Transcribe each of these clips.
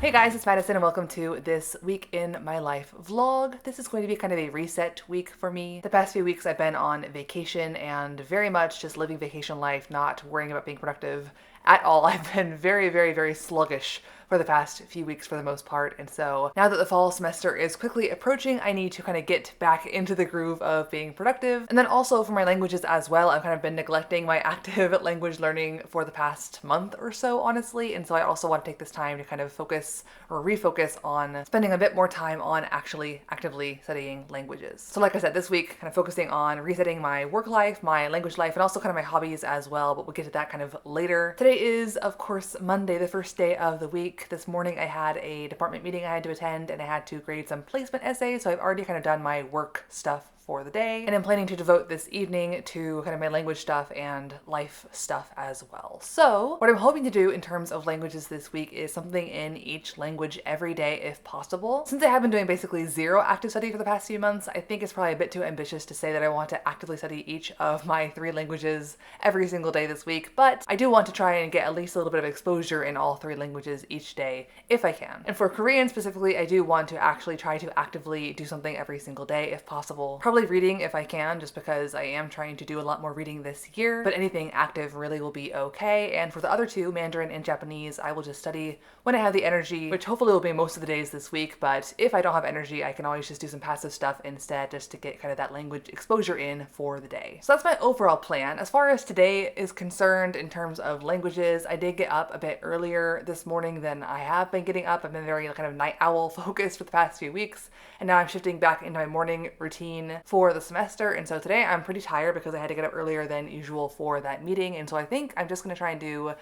Hey guys, it's Madison and welcome to this week in my life vlog. This is going to be kind of a reset week for me. The past few weeks I've been on vacation and very much just living vacation life, not worrying about being productive at all. I've been very sluggish for the past few weeks for the most part. And so now that the fall semester is quickly approaching, I need to kind of get back into the groove of being productive. And then also for my languages as well, I've kind of been neglecting my active language learning for the past month or so, honestly. And so I also want to take this time to kind of focus or refocus on spending a bit more time on actually actively studying languages. So like I said, this week kind of focusing on resetting my work life, my language life, and also kind of my hobbies as well, but we'll get to that kind of later. Today is, of course, Monday, the first day of the week. This morning I had a department meeting I had to attend and I had to grade some placement essays, so I've already kind of done my work stuff for the day, and I'm planning to devote this evening to kind of my language stuff and life stuff as well. So what I'm hoping to do in terms of languages this week is something in each language every day if possible. Since I have been doing basically zero active study for the past few months, I think it's probably a bit too ambitious to say that I want to actively study each of my 3 languages every single day this week, but I do want to try and get at least a little bit of exposure in all 3 languages each day if I can. And for Korean specifically, I do want to actually try to actively do something every single day if possible. Probably reading if I can, just because I am trying to do a lot more reading this year, but anything active really will be okay. And for the other 2, Mandarin and Japanese, I will just study when I have the energy, which hopefully will be most of the days this week, but if I don't have energy, I can always just do some passive stuff instead just to get kind of that language exposure in for the day. So that's my overall plan. As far as today is concerned in terms of languages, I did get up a bit earlier this morning than I have been getting up. I've been very kind of night owl focused for the past few weeks, and now I'm shifting back into my morning routine for the semester. And so today I'm pretty tired because I had to get up earlier than usual for that meeting. And so I think I'm just going to try and do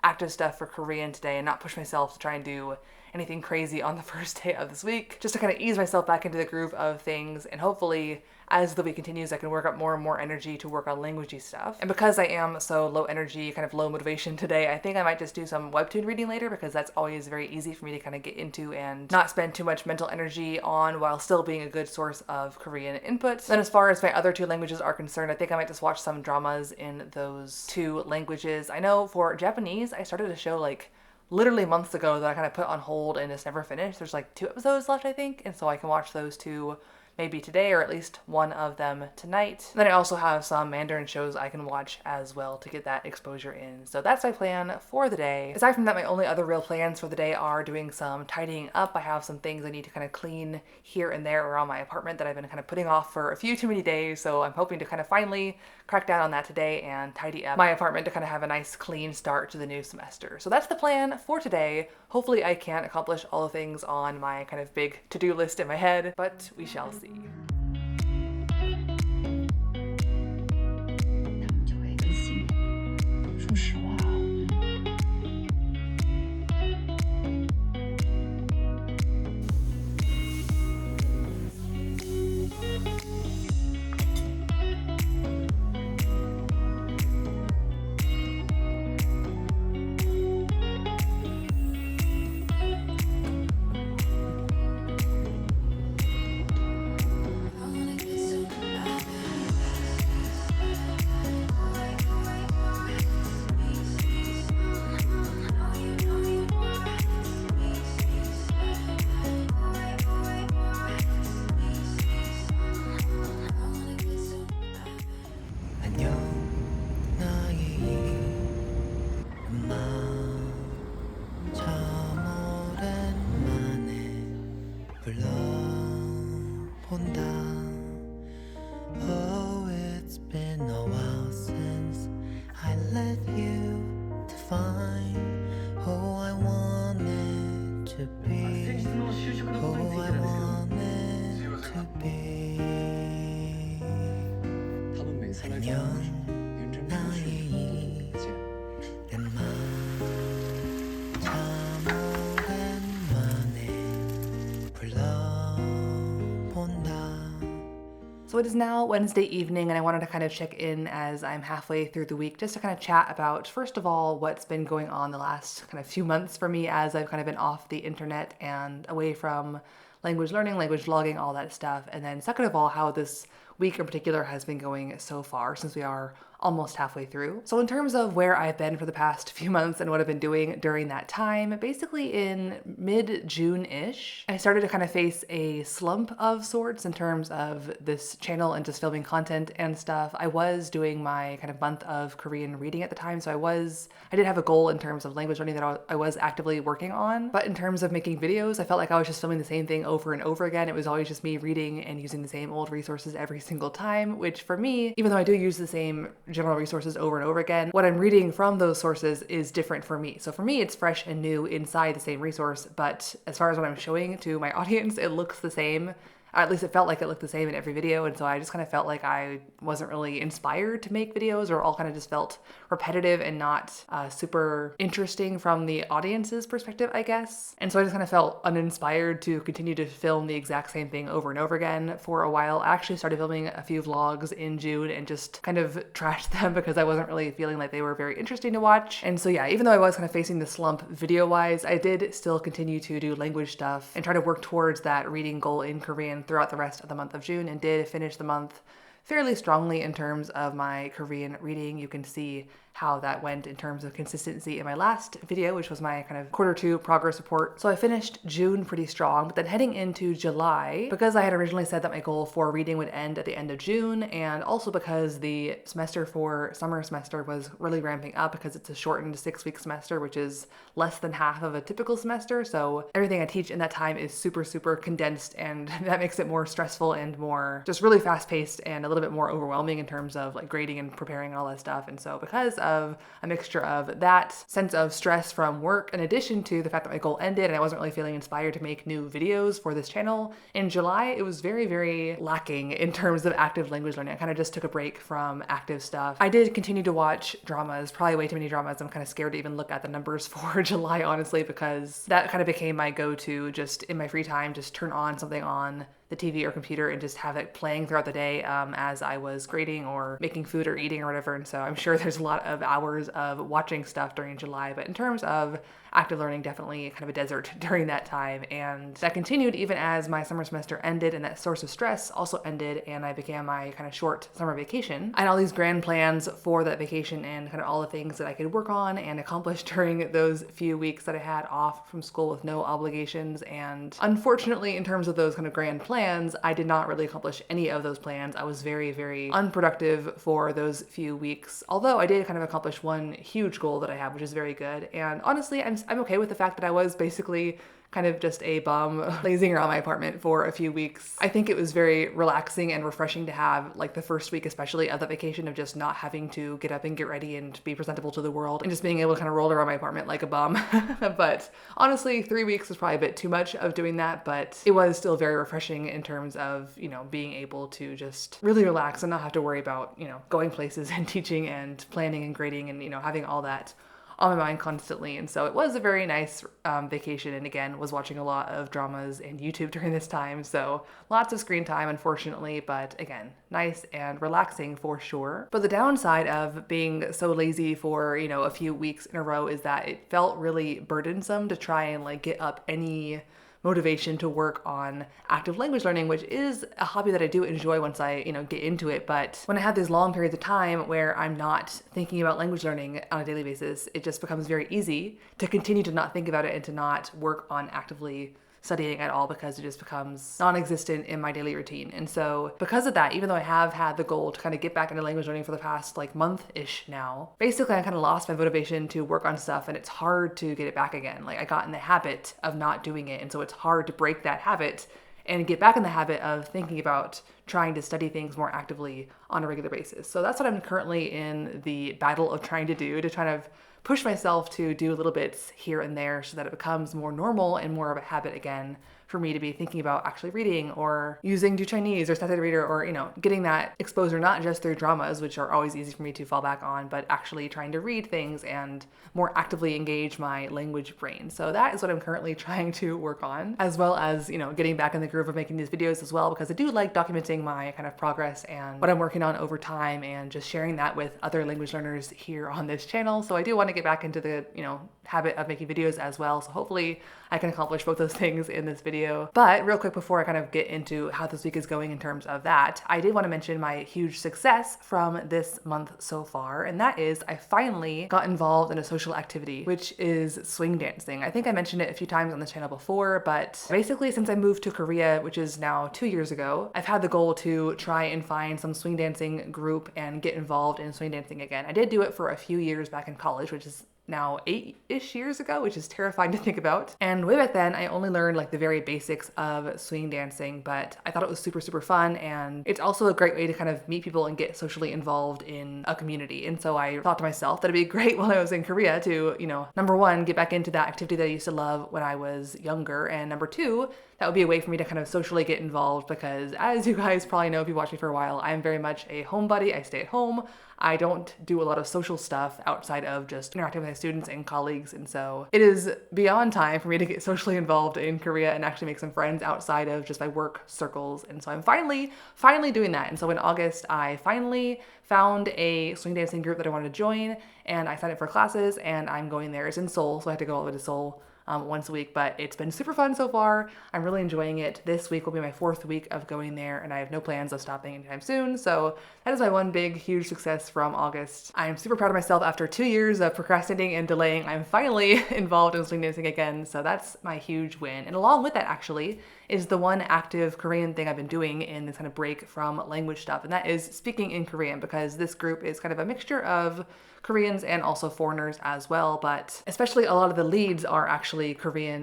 active stuff for Korean today and not push myself to try and do anything crazy on the first day of this week, just to kind of ease myself back into the groove of things. And hopefully as the week continues, I can work up more and more energy to work on languagey stuff. And because I am so low energy, kind of low motivation today, I think I might just do some webtoon reading later, because that's always very easy for me to kind of get into and not spend too much mental energy on while still being a good source of Korean input. Then as far as my other 2 languages are concerned, I think I might just watch some dramas in those 2 languages. I know for Japanese, I started a show like literally months ago that I kind of put on hold and it's never finished. There's like 2 episodes left, I think, and so I can watch those 2 maybe today, or at least one of them tonight. And then I also have some Mandarin shows I can watch as well to get that exposure in. So that's my plan for the day. Aside from that, my only other real plans for the day are doing some tidying up. I have some things I need to kind of clean here and there around my apartment that I've been kind of putting off for a few too many days. So I'm hoping to kind of finally crack down on that today and tidy up my apartment to kind of have a nice clean start to the new semester. So that's the plan for today. Hopefully I can accomplish all the things on my kind of big to-do list in my head, but we shall see. Oh, it's been a while since I let you define who I wanted to be, who I wanted to be. 안녕, 나의 이름만 참 오랜만에 불러본다. So it is now Wednesday evening, and I wanted to kind of check in as I'm halfway through the week just to kind of chat about, first of all, what's been going on the last kind of few months for me as I've kind of been off the internet and away from language learning, language vlogging, all that stuff. And then second of all, how this week in particular has been going so far, since we are almost halfway through. So in terms of where I've been for the past few months and what I've been doing during that time, basically in mid-June-ish, I started to kind of face a slump of sorts in terms of this channel and just filming content and stuff. I was doing my kind of month of Korean reading at the time, so I did have a goal in terms of language learning that I was actively working on. But in terms of making videos, I felt like I was just filming the same thing over and over again. It was always just me reading and using the same old resources every single time, which for me, even though I do use the same general resources over and over again, what I'm reading from those sources is different for me. So for me, it's fresh and new inside the same resource, but as far as what I'm showing to my audience, it looks the same. At least it felt like it looked the same in every video, and so I just kind of felt like I wasn't really inspired to make videos, or all kind of just felt repetitive and not super interesting from the audience's perspective, I guess. And so I just kind of felt uninspired to continue to film the exact same thing over and over again for a while. I actually started filming a few vlogs in June and just kind of trashed them because I wasn't really feeling like they were very interesting to watch. And so yeah, even though I was kind of facing the slump video-wise, I did still continue to do language stuff and try to work towards that reading goal in Korean throughout the rest of the month of June, and did finish the month fairly strongly in terms of my Korean reading. You can see how that went in terms of consistency in my last video, which was my kind of Q2 progress report. So I finished June pretty strong, but then heading into July, because I had originally said that my goal for reading would end at the end of June, and also because the semester for summer semester was really ramping up because it's a shortened 6-week semester, which is less than half of a typical semester. So everything I teach in that time is super, super condensed, and that makes it more stressful and more just really fast paced and a little bit more overwhelming in terms of like grading and preparing and all that stuff. And so because of a mixture of that sense of stress from work, in addition to the fact that my goal ended and I wasn't really feeling inspired to make new videos for this channel, in July it was very, very lacking in terms of active language learning. I kind of just took a break from active stuff. I did continue to watch dramas, probably way too many dramas. I'm kind of scared to even look at the numbers for July, honestly, because that kind of became my go-to, just in my free time, just turn on something on the TV or computer and just have it playing throughout the day as I was grading or making food or eating or whatever. And so I'm sure there's a lot of hours of watching stuff during July, but in terms of active learning, definitely kind of a desert during that time. And that continued even as my summer semester ended, and that source of stress also ended, and I began my kind of short summer vacation. I had all these grand plans for that vacation and kind of all the things that I could work on and accomplish during those few weeks that I had off from school with no obligations. And unfortunately, in terms of those kind of grand plans, I did not really accomplish any of those plans. I was very, very unproductive for those few weeks, although I did kind of accomplish one huge goal that I have, which is very good. And honestly, I'm okay with the fact that I was basically kind of just a bum lazing around my apartment for a few weeks. I think it was very relaxing and refreshing to have like the first week, especially of the vacation, of just not having to get up and get ready and be presentable to the world and just being able to kind of roll around my apartment like a bum. But honestly, 3 weeks was probably a bit too much of doing that, but it was still very refreshing in terms of, you know, being able to just really relax and not have to worry about, you know, going places and teaching and planning and grading and, you know, having all that on my mind constantly. And so it was a very nice vacation, and again was watching a lot of dramas and YouTube during this time, so lots of screen time unfortunately, but again, nice and relaxing for sure. But the downside of being so lazy for, you know, a few weeks in a row is that it felt really burdensome to try and like get up any motivation to work on active language learning, which is a hobby that I do enjoy once I, you know, get into it. But when I have these long periods of time where I'm not thinking about language learning on a daily basis, it just becomes very easy to continue to not think about it and to not work on actively studying at all, because it just becomes non-existent in my daily routine. And so because of that, even though I have had the goal to kind of get back into language learning for the past like month-ish now, basically I kind of lost my motivation to work on stuff, and it's hard to get it back again. Like I got in the habit of not doing it, and so it's hard to break that habit and get back in the habit of thinking about trying to study things more actively on a regular basis. So that's what I'm currently in the battle of trying to do, to try to push myself to do little bits here and there so that it becomes more normal and more of a habit again for me to be thinking about actually reading or using Do Chinese or Chatty Reader, or, you know, getting that exposure not just through dramas, which are always easy for me to fall back on, but actually trying to read things and more actively engage my language brain. So that is what I'm currently trying to work on, as well as, you know, getting back in the groove of making these videos as well, because I do like documenting my kind of progress and what I'm working on over time and just sharing that with other language learners here on this channel. So I do want to get back into the, you know, habit of making videos as well. So hopefully I can accomplish both those things in this video. But real quick before I kind of get into how this week is going in terms of that, I did want to mention my huge success from this month so far, and that is I finally got involved in a social activity, which is swing dancing. I think I mentioned it a few times on the channel before, but basically since I moved to Korea, which is now 2 years ago, I've had the goal to try and find some swing dancing group and get involved in swing dancing again. I did do it for a few years back in college, which is now 8-ish years ago, which is terrifying to think about. And way back then, I only learned like the very basics of swing dancing, but I thought it was super, super fun. And it's also a great way to kind of meet people and get socially involved in a community. And so I thought to myself that it'd be great while I was in Korea to, number one, get back into that activity that I used to love when I was younger. And number two, that would be a way for me to kind of socially get involved because, as you guys probably know if you watched me for a while, I'm very much a homebody. I stay at home. I don't do a lot of social stuff outside of just interacting with my students and colleagues. And so it is beyond time for me to get socially involved in Korea and actually make some friends outside of just my work circles. And so I'm finally doing that. And so in August, I finally found a swing dancing group that I wanted to join, and I signed up for classes, and I'm going there. It's in Seoul, so I have to go all the way to Seoul once a week, but it's been super fun so far. I'm really enjoying it. This week will be my 4th week of going there, and I have no plans of stopping anytime soon. So that is my one big, huge success from August. I'm super proud of myself. After 2 years of procrastinating and delaying, I'm finally involved in swing dancing again. So that's my huge win. And along with that, actually, is the one active Korean thing I've been doing in this kind of break from language stuff, and that is speaking in Korean, because this group is kind of a mixture of Koreans and also foreigners as well, but especially a lot of the leads are actually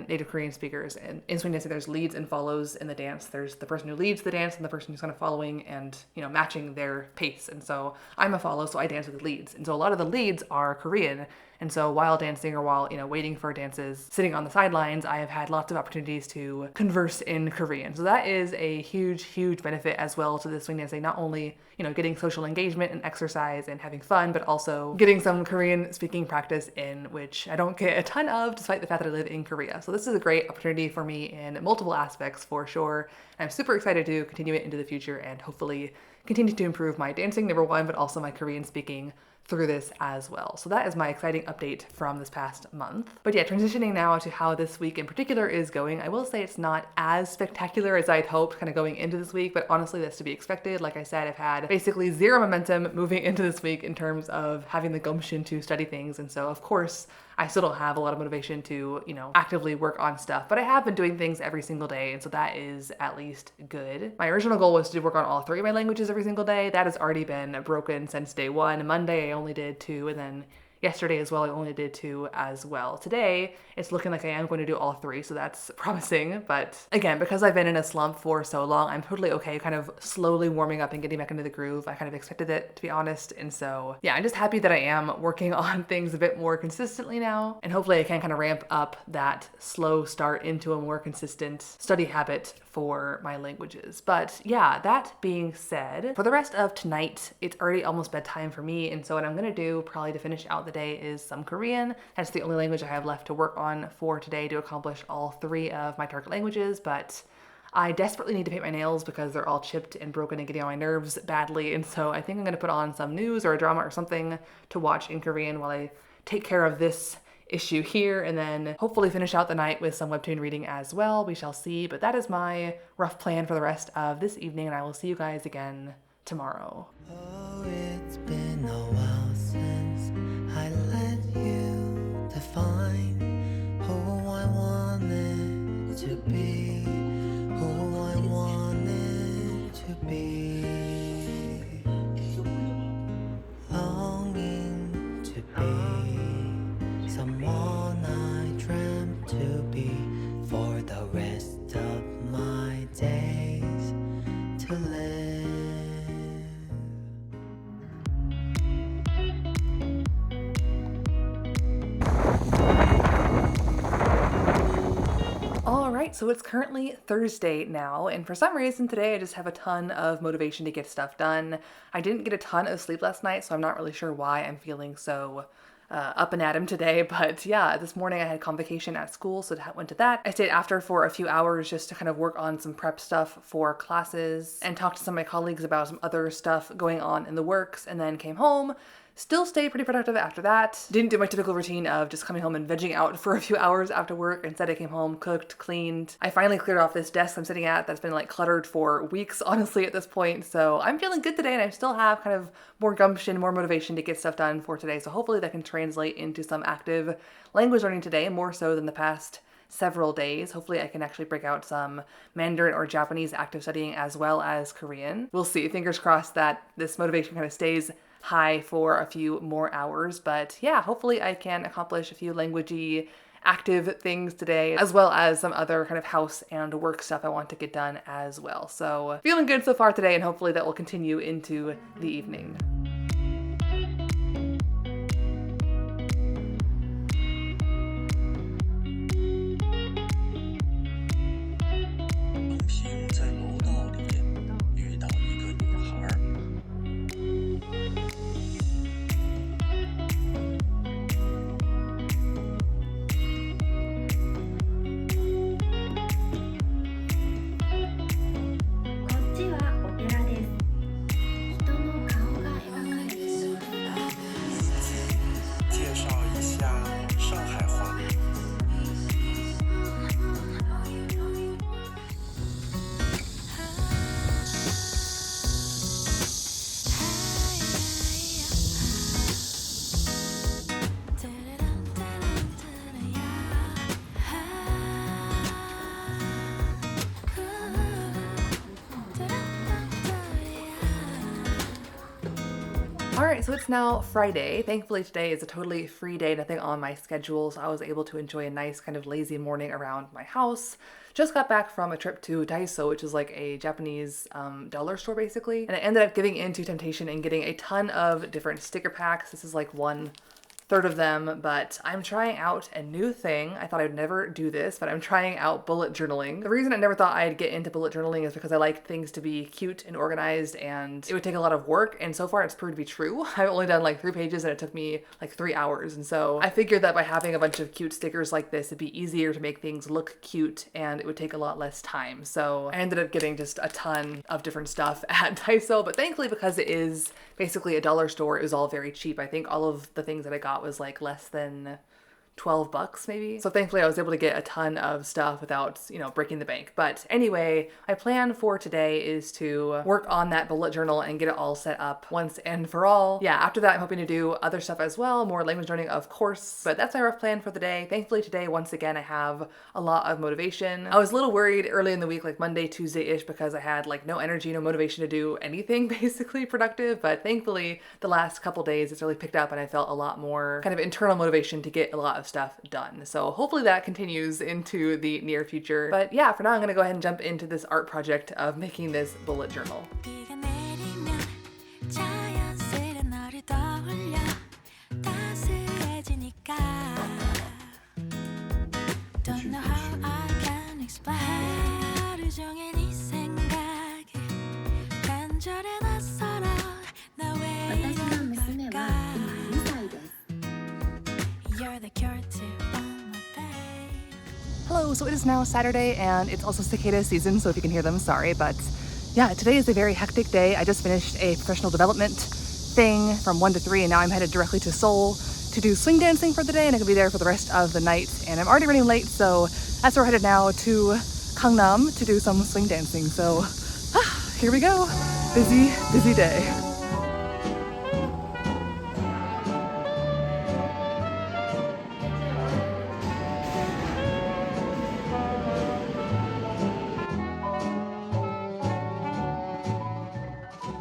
native Korean speakers. And in swing dancing, there's leads and follows in the dance. There's the person who leads the dance and the person who's kind of following and, matching their pace. And so I'm a follow, so I dance with the leads. And so a lot of the leads are Korean. And so while dancing or while, waiting for dances, sitting on the sidelines, I have had lots of opportunities to converse in Korean. So that is a huge, huge benefit as well to the swing dancing, not only, getting social engagement and exercise and having fun, but also getting some Korean speaking practice in, which I don't get a ton of despite the fact that I live in Korea. So this is a great opportunity for me in multiple aspects for sure. I'm super excited to continue it into the future and hopefully continue to improve my dancing, number one, but also my Korean speaking through this as well. So that is my exciting update from this past month. But yeah, transitioning now to how this week in particular is going, I will say it's not as spectacular as I'd hoped kind of going into this week, but honestly, that's to be expected. Like I said, I've had basically zero momentum moving into this week in terms of having the gumption to study things. And so of course, I still don't have a lot of motivation to, actively work on stuff, but I have been doing things every single day, and so that is at least good. My original goal was to work on all 3 of my languages every single day. That has already been broken since day 1. Monday, I only did 2, and then yesterday as well, I only did 2 as well. Today, it's looking like I am going to do all 3, so that's promising. But again, because I've been in a slump for so long, I'm totally okay kind of slowly warming up and getting back into the groove. I kind of expected it, to be honest. And so, yeah, I'm just happy that I am working on things a bit more consistently now. And hopefully I can kind of ramp up that slow start into a more consistent study habit for my languages. But yeah, that being said, for the rest of tonight, it's already almost bedtime for me. And so what I'm gonna do probably to finish out the day is some Korean. That's the only language I have left to work on for today to accomplish all 3 of my target languages. But I desperately need to paint my nails because they're all chipped and broken and getting on my nerves badly. And so I think I'm gonna put on some news or a drama or something to watch in Korean while I take care of this issue here, and then hopefully finish out the night with some webtoon reading as well. We shall see, but that is my rough plan for the rest of this evening, and I will see you guys again tomorrow. Oh, it's been a while since I let you define who I wanted to be, who I wanted to be. Longing to be someone I dreamt to be for the rest of my days to live. Alright, so it's currently Thursday now, and for some reason today I just have a ton of motivation to get stuff done. I didn't get a ton of sleep last night, so I'm not really sure why I'm feeling so up and at 'em today, but yeah, this morning I had convocation at school, so went to that. I stayed after for a few hours just to kind of work on some prep stuff for classes and talk to some of my colleagues about some other stuff going on in the works, and then came home, still stayed pretty productive after that. Didn't do my typical routine of just coming home and vegging out for a few hours after work. Instead, I came home, cooked, cleaned. I finally cleared off this desk I'm sitting at that's been like cluttered for weeks, honestly, at this point. So I'm feeling good today, and I still have kind of more gumption, more motivation to get stuff done for today. So hopefully that can translate into some active language learning today, more so than the past several days. Hopefully I can actually break out some Mandarin or Japanese active studying as well as Korean. We'll see. Fingers crossed that this motivation kind of stays high for a few more hours. But yeah, hopefully I can accomplish a few languagey active things today, as well as some other kind of house and work stuff I want to get done as well. So feeling good so far today, and hopefully that will continue into the evening. Alright, so it's now Friday. Thankfully today is a totally free day, nothing on my schedule, so I was able to enjoy a nice kind of lazy morning around my house. Just got back from a trip to Daiso, which is like a Japanese dollar store basically, and I ended up giving into temptation and getting a ton of different sticker packs. This is like 1/3 of them, but I'm trying out a new thing. I thought I'd never do this, but I'm trying out bullet journaling. The reason I never thought I'd get into bullet journaling is because I like things to be cute and organized, and it would take a lot of work, and so far it's proved to be true. I've only done like 3 pages and it took me like 3 hours, and so I figured that by having a bunch of cute stickers like this, it'd be easier to make things look cute and it would take a lot less time. So I ended up getting just a ton of different stuff at Daiso, but thankfully because it is basically a dollar store, it was all very cheap. I think all of the things that I got was like less than $12 maybe. So thankfully I was able to get a ton of stuff without, breaking the bank. But anyway, my plan for today is to work on that bullet journal and get it all set up once and for all. Yeah, after that I'm hoping to do other stuff as well, more language learning of course, but that's my rough plan for the day. Thankfully today, once again, I have a lot of motivation. I was a little worried early in the week, like Monday, Tuesday-ish, because I had like no energy, no motivation to do anything basically productive, but thankfully the last couple days it's really picked up and I felt a lot more kind of internal motivation to get a lot of stuff done. So hopefully that continues into the near future. But yeah, for now I'm gonna go ahead and jump into this art project of making this bullet journal. Hello, so it is now Saturday and it's also cicada season, so if you can hear them, sorry, but yeah, today is a very hectic day. I just finished a professional development thing from 1 to 3 and now I'm headed directly to Seoul to do swing dancing for the day, and I could be there for the rest of the night, and I'm already running late, so that's where we're headed now, to Gangnam to do some swing dancing. So here we go. Busy day.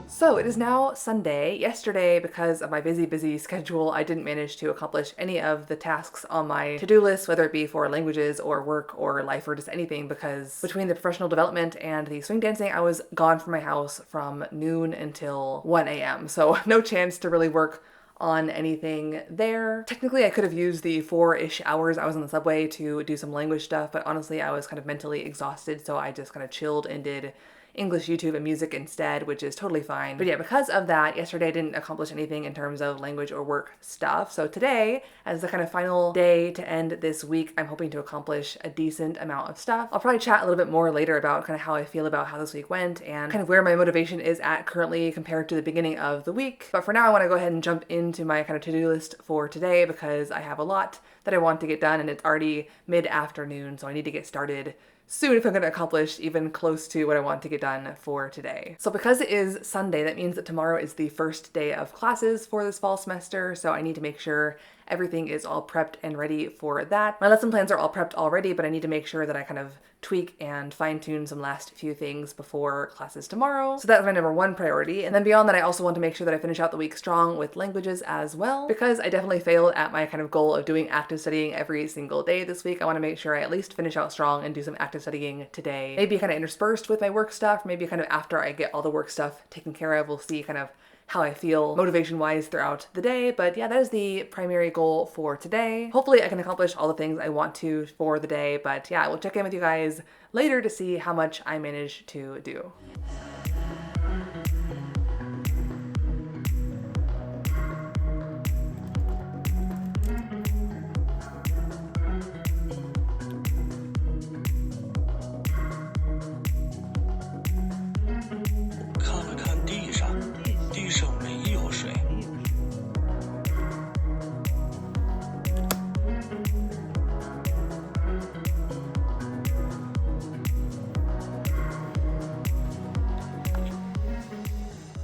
So it is now Sunday. Yesterday, because of my busy schedule, I didn't manage to accomplish any of the tasks on my to-do list, whether it be for languages or work or life or just anything, because between the professional development and the swing dancing, I was gone from my house from noon until 1 a.m. So no chance to really work on anything there. Technically, I could have used the 4-ish hours I was on the subway to do some language stuff, but honestly, I was kind of mentally exhausted, so I just kind of chilled and did English YouTube and music instead, which is totally fine. But yeah, because of that, yesterday I didn't accomplish anything in terms of language or work stuff. So today, as the kind of final day to end this week, I'm hoping to accomplish a decent amount of stuff. I'll probably chat a little bit more later about kind of how I feel about how this week went and kind of where my motivation is at currently compared to the beginning of the week. But for now, I want to go ahead and jump into my kind of to-do list for today because I have a lot that I want to get done and it's already mid-afternoon, so I need to get started soon if I'm going to accomplish even close to what I want to get done for today. So because it is Sunday, that means that tomorrow is the first day of classes for this fall semester, so I need to make sure everything is all prepped and ready for that. My lesson plans are all prepped already, but I need to make sure that I kind of tweak and fine-tune some last few things before classes tomorrow. So that's my number one priority. And then beyond that, I also want to make sure that I finish out the week strong with languages as well, because I definitely failed at my kind of goal of doing active studying every single day this week. I want to make sure I at least finish out strong and do some active studying today. Maybe kind of interspersed with my work stuff, maybe kind of after I get all the work stuff taken care of. We'll see kind of how I feel motivation-wise throughout the day. But yeah, that is the primary goal for today. Hopefully I can accomplish all the things I want to for the day, but yeah, I will check in with you guys later to see how much I managed to do.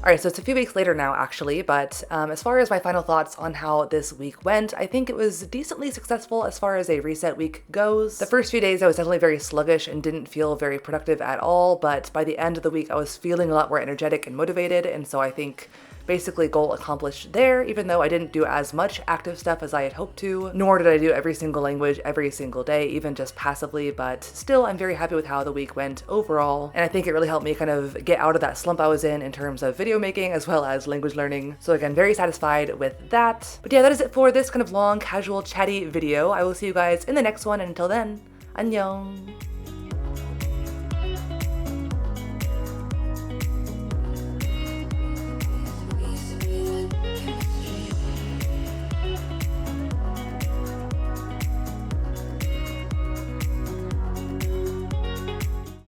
Alright, so it's a few weeks later now actually, but as far as my final thoughts on how this week went, I think it was decently successful as far as a reset week goes. The first few days I was definitely very sluggish and didn't feel very productive at all, but by the end of the week I was feeling a lot more energetic and motivated, and so I think basically goal accomplished there, even though I didn't do as much active stuff as I had hoped to, nor did I do every single language every single day, even just passively, but still I'm very happy with how the week went overall, and I think it really helped me kind of get out of that slump I was in terms of video making as well as language learning. So again, very satisfied with that. But yeah, that is it for this kind of long, casual, chatty video. I will see you guys in the next one, and until then, annyeong!